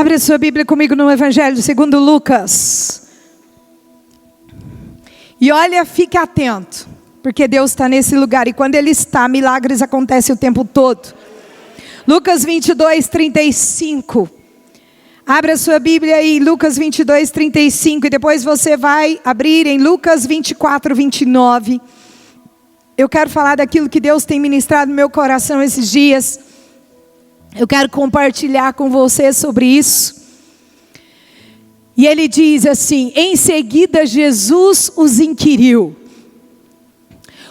Abre a sua Bíblia comigo no Evangelho segundo Lucas. E olha, fique atento, porque Deus está nesse lugar. E quando Ele está, milagres acontecem o tempo todo. Lucas 22, 35. Abre a sua Bíblia aí, Lucas 22, 35. E depois você vai abrir em Lucas 24, 29. Eu quero falar daquilo que Deus tem ministrado no meu coração esses dias. Eu quero compartilhar com você sobre isso. E ele diz assim: em seguida Jesus os inquiriu: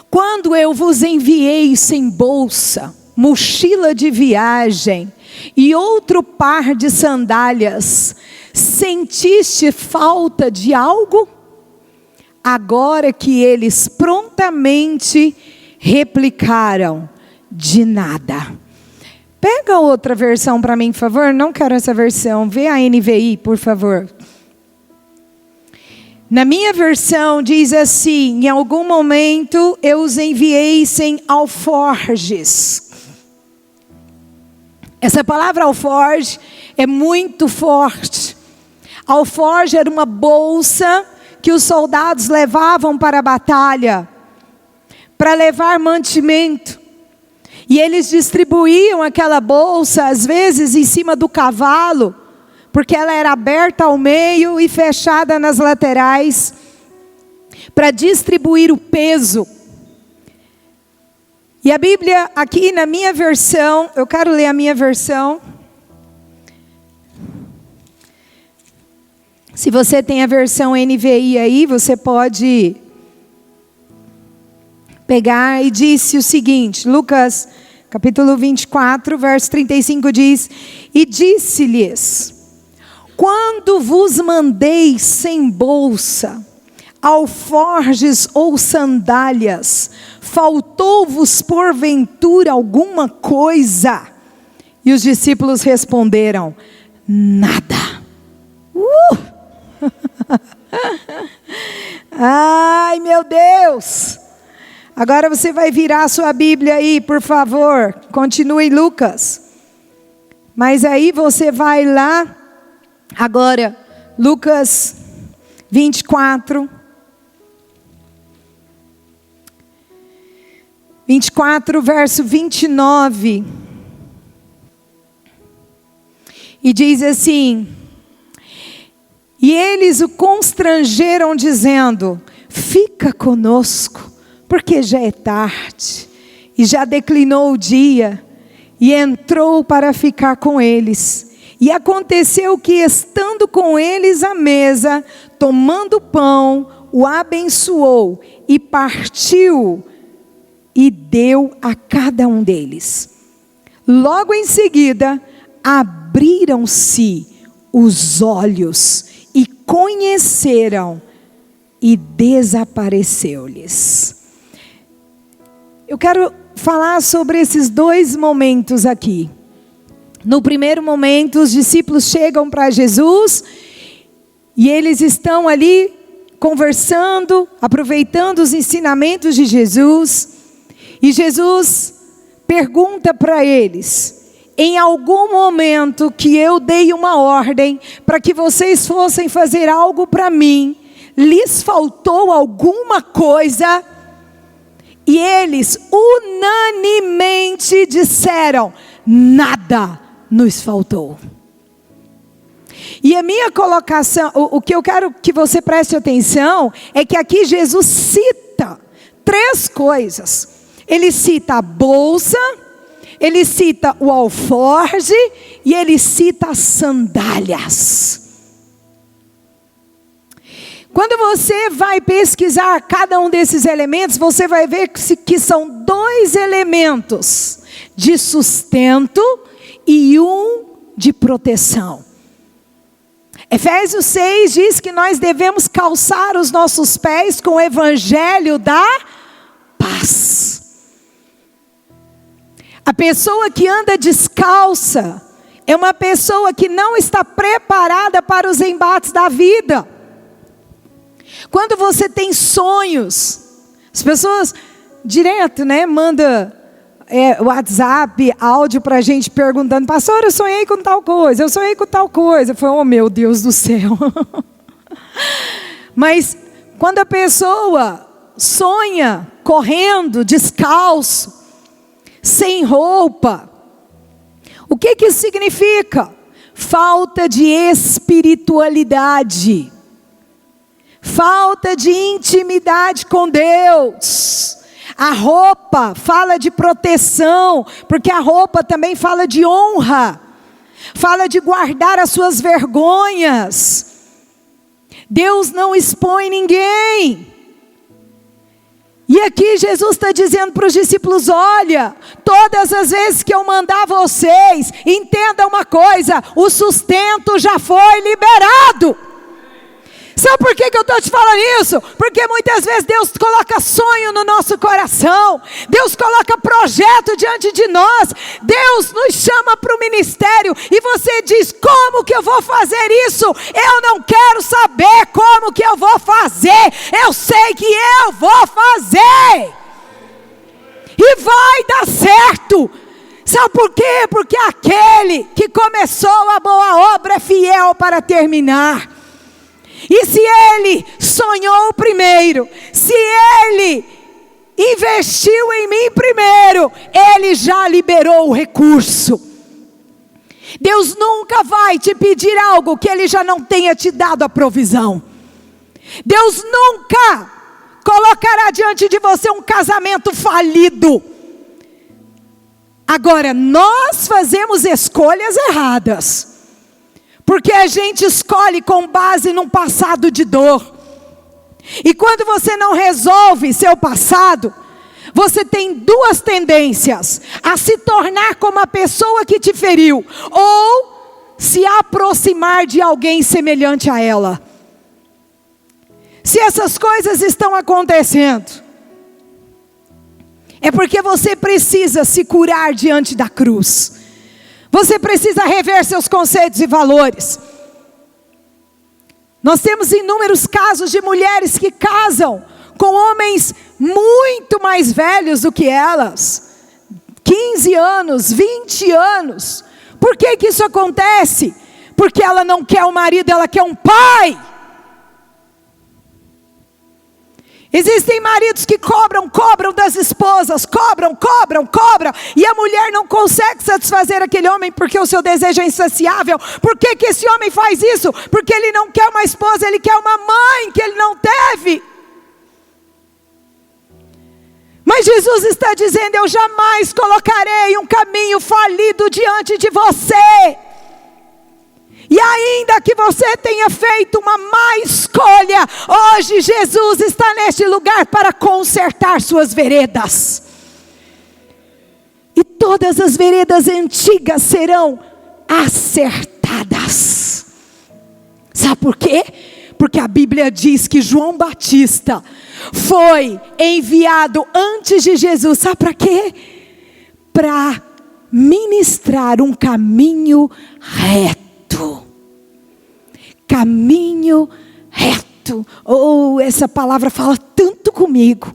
quando eu vos enviei sem bolsa, mochila de viagem e outro par de sandálias, sentiste falta de algo? Agora que eles prontamente replicaram: de nada. Pega outra versão para mim, por favor. Não quero essa versão. Vê a NVI, por favor. Na minha versão diz assim: em algum momento eu os enviei sem alforjes. Essa palavra alforje é muito forte. Alforje era uma bolsa que os soldados levavam para a batalha, para levar mantimento. E eles distribuíam aquela bolsa, às vezes em cima do cavalo, porque ela era aberta ao meio e fechada nas laterais, para distribuir o peso. E a Bíblia, aqui na minha versão, eu quero ler a minha versão. Se você tem a versão NVI aí, você pode pegar. E disse o seguinte, Lucas capítulo 24, verso 35 diz: e disse-lhes: quando vos mandei sem bolsa, alforjes ou sandálias, faltou-vos porventura alguma coisa? E os discípulos responderam: nada. Ai, meu Deus! Agora você vai virar a sua Bíblia aí, por favor. Continue Lucas. Mas aí você vai lá, agora, Lucas 24. 24, verso 29. E diz assim: e eles o constrangeram dizendo: fica conosco, porque já é tarde, e já declinou o dia. E entrou para ficar com eles. E aconteceu que, estando com eles à mesa, tomando o pão, o abençoou, e partiu, e deu a cada um deles. Logo em seguida, abriram-se os olhos, e conheceram, e desapareceu-lhes. Eu quero falar sobre esses dois momentos aqui. No primeiro momento, os discípulos chegam para Jesus, e eles estão ali conversando, aproveitando os ensinamentos de Jesus, e Jesus pergunta para eles: em algum momento que eu dei uma ordem para que vocês fossem fazer algo para mim, lhes faltou alguma coisa? E eles unanimemente disseram: nada nos faltou. E a minha colocação, o que eu quero que você preste atenção, é que aqui Jesus cita três coisas. Ele cita a bolsa, ele cita o alforje e ele cita as sandálias. Quando você vai pesquisar cada um desses elementos, você vai ver que são dois elementos de sustento e um de proteção. Efésios 6 diz que nós devemos calçar os nossos pés com o evangelho da paz. A pessoa que anda descalça é uma pessoa que não está preparada para os embates da vida. Quando você tem sonhos, as pessoas direto, mandam WhatsApp, áudio para a gente perguntando: pastor, eu sonhei com tal coisa, eu sonhei com tal coisa. Eu falei: oh meu Deus do céu. Mas quando a pessoa sonha correndo, descalço, sem roupa, o que isso significa? Falta de espiritualidade, falta de intimidade com Deus. A roupa fala de proteção, porque a roupa também fala de honra, fala de guardar as suas vergonhas. Deus não expõe ninguém. E aqui Jesus está dizendo para os discípulos: olha, todas as vezes que eu mandar vocês, entenda uma coisa, o sustento já foi liberado. Sabe por que eu estou te falando isso? Porque muitas vezes Deus coloca sonho no nosso coração, Deus coloca projeto diante de nós, Deus nos chama para o ministério, e você diz: como que eu vou fazer isso? Eu não quero saber como que eu vou fazer, eu sei que eu vou fazer, e vai dar certo. Sabe por quê? Porque aquele que começou a boa obra é fiel para terminar. E se ele sonhou primeiro, se ele investiu em mim primeiro, ele já liberou o recurso. Deus nunca vai te pedir algo que ele já não tenha te dado a provisão. Deus nunca colocará diante de você um casamento falido. Agora, nós fazemos escolhas erradas, porque a gente escolhe com base num passado de dor. E quando você não resolve seu passado, você tem duas tendências: a se tornar como a pessoa que te feriu, ou se aproximar de alguém semelhante a ela. Se essas coisas estão acontecendo, é porque você precisa se curar diante da cruz. Você precisa rever seus conceitos e valores. Nós temos inúmeros casos de mulheres que casam com homens muito mais velhos do que elas. 15 anos, 20 anos. Por que isso acontece? Porque ela não quer um marido, ela quer um pai. Existem maridos que cobram das esposas, cobram, e a mulher não consegue satisfazer aquele homem porque o seu desejo é insaciável. Por que esse homem faz isso? Porque ele não quer uma esposa, ele quer uma mãe que ele não teve. Mas Jesus está dizendo: eu jamais colocarei um caminho falido diante de você. E ainda que você tenha feito uma má escolha, hoje Jesus está neste lugar para consertar suas veredas. E todas as veredas antigas serão acertadas. Sabe por quê? Porque a Bíblia diz que João Batista foi enviado antes de Jesus. Sabe para quê? Para ministrar um caminho reto. Caminho reto. Oh, essa palavra fala tanto comigo.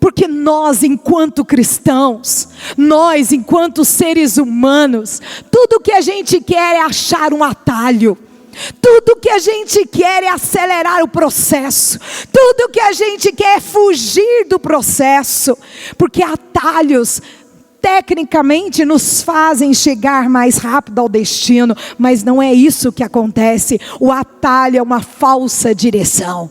Porque nós, enquanto cristãos, nós, enquanto seres humanos, tudo que a gente quer é achar um atalho. Tudo que a gente quer é acelerar o processo. Tudo que a gente quer é fugir do processo. Porque atalhos tecnicamente nos fazem chegar mais rápido ao destino, mas não é isso que acontece. O atalho é uma falsa direção.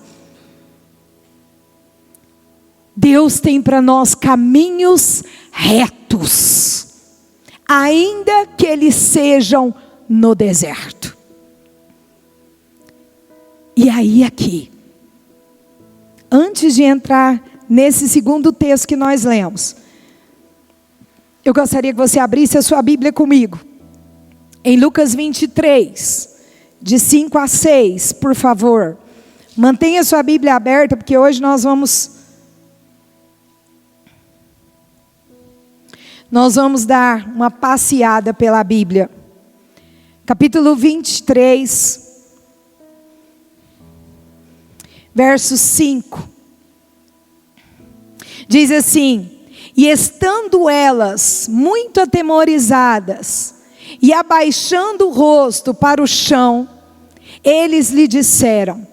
Deus tem para nós caminhos retos, ainda que eles sejam no deserto. E aí aqui, antes de entrar nesse segundo texto que nós lemos, eu gostaria que você abrisse a sua Bíblia comigo, em Lucas 23, de 5 a 6, por favor. Mantenha a sua Bíblia aberta, porque hoje nós vamos dar uma passeada pela Bíblia. Capítulo 23, verso 5. Diz assim: E estando elas muito atemorizadas e abaixando o rosto para o chão, eles lhe disseram: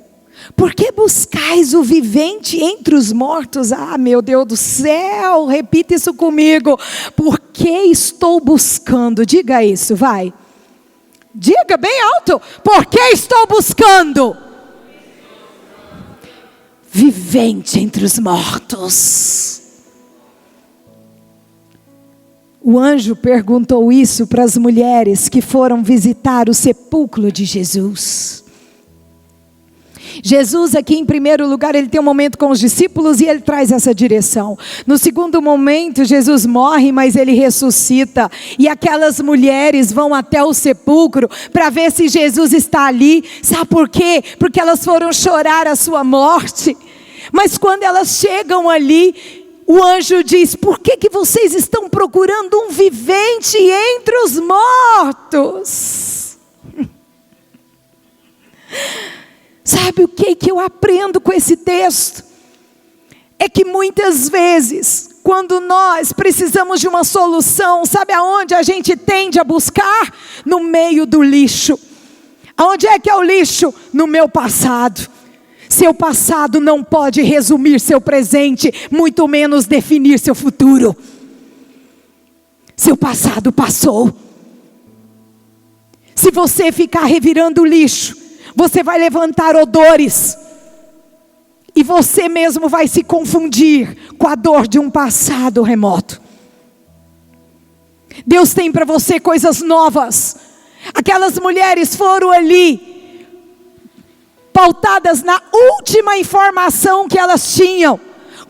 por que buscais o vivente entre os mortos? Ah, meu Deus do céu, repita isso comigo. Por que estou buscando? Diga isso, vai. Diga bem alto. Por que estou buscando? Vivente entre os mortos. O anjo perguntou isso para as mulheres que foram visitar o sepulcro de Jesus. Jesus aqui em primeiro lugar, ele tem um momento com os discípulos e ele traz essa direção. No segundo momento, Jesus morre, mas ele ressuscita. E aquelas mulheres vão até o sepulcro para ver se Jesus está ali. Sabe por quê? Porque elas foram chorar a sua morte. Mas quando elas chegam ali, o anjo diz: por que vocês estão procurando um vivente entre os mortos? Sabe o que eu aprendo com esse texto? É que muitas vezes, quando nós precisamos de uma solução, sabe aonde a gente tende a buscar? No meio do lixo. Aonde é que é o lixo? No meu passado. Seu passado não pode resumir seu presente, muito menos definir seu futuro. Seu passado passou. Se você ficar revirando o lixo, você vai levantar odores. E você mesmo vai se confundir com a dor de um passado remoto. Deus tem para você coisas novas. Aquelas mulheres foram ali pautadas na última informação que elas tinham.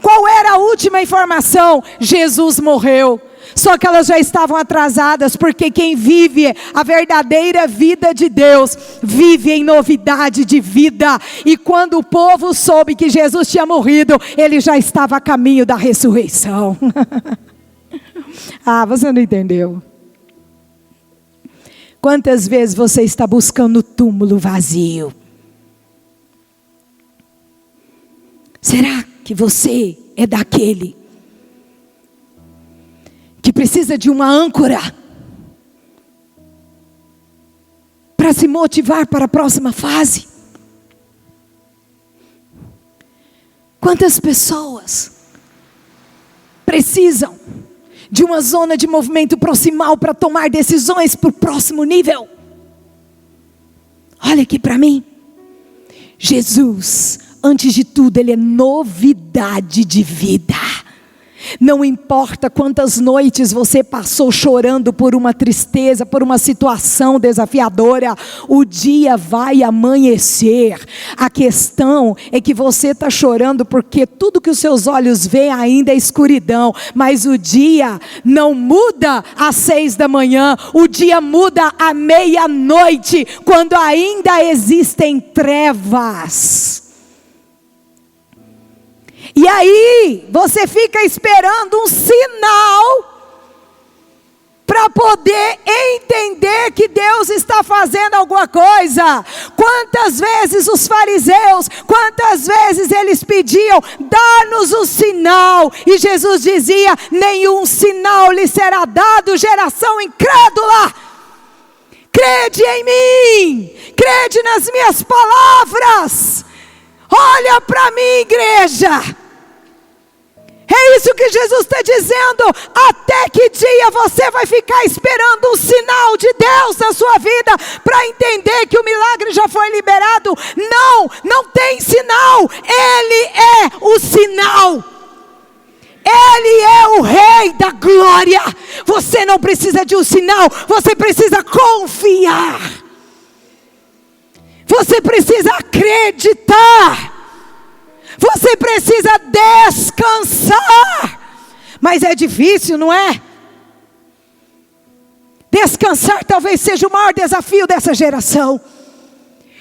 Qual era a última informação? Jesus morreu. Só que elas já estavam atrasadas, porque quem vive a verdadeira vida de Deus, vive em novidade de vida. E quando o povo soube que Jesus tinha morrido, ele já estava a caminho da ressurreição. Ah, você não entendeu. Quantas vezes você está buscando o túmulo vazio? Será que você é daquele que precisa de uma âncora para se motivar para a próxima fase? Quantas pessoas precisam de uma zona de movimento proximal para tomar decisões para o próximo nível? Olha aqui para mim. Jesus, antes de tudo, ele é novidade de vida. Não importa quantas noites você passou chorando por uma tristeza, por uma situação desafiadora, o dia vai amanhecer. A questão é que você está chorando porque tudo que os seus olhos veem ainda é escuridão. Mas o dia não muda às 6 da manhã, o dia muda à meia-noite, quando ainda existem trevas. E aí, você fica esperando um sinal para poder entender que Deus está fazendo alguma coisa. Quantas vezes os fariseus, quantas vezes eles pediam: dá-nos um sinal. E Jesus dizia: nenhum sinal lhe será dado, geração incrédula. Crede em mim, crede nas minhas palavras. Olha para mim, igreja. É isso que Jesus está dizendo. Até que dia você vai ficar esperando um sinal de Deus na sua vida para entender que o milagre já foi liberado? Não, não tem sinal. Ele é o sinal. Ele é o Rei da glória. Você não precisa de um sinal, você precisa confiar. Você precisa acreditar. Você precisa descansar. Mas é difícil, não é? Descansar talvez seja o maior desafio dessa geração.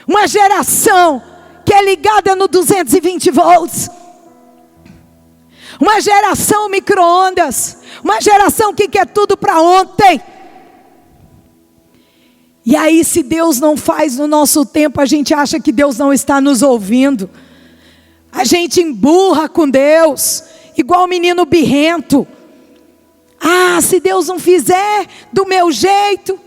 Uma geração que é ligada no 220 volts. Uma geração micro-ondas. Uma geração que quer tudo para ontem. E aí, se Deus não faz no nosso tempo, a gente acha que Deus não está nos ouvindo. A gente emburra com Deus, igual o menino birrento. se Deus não fizer do meu jeito,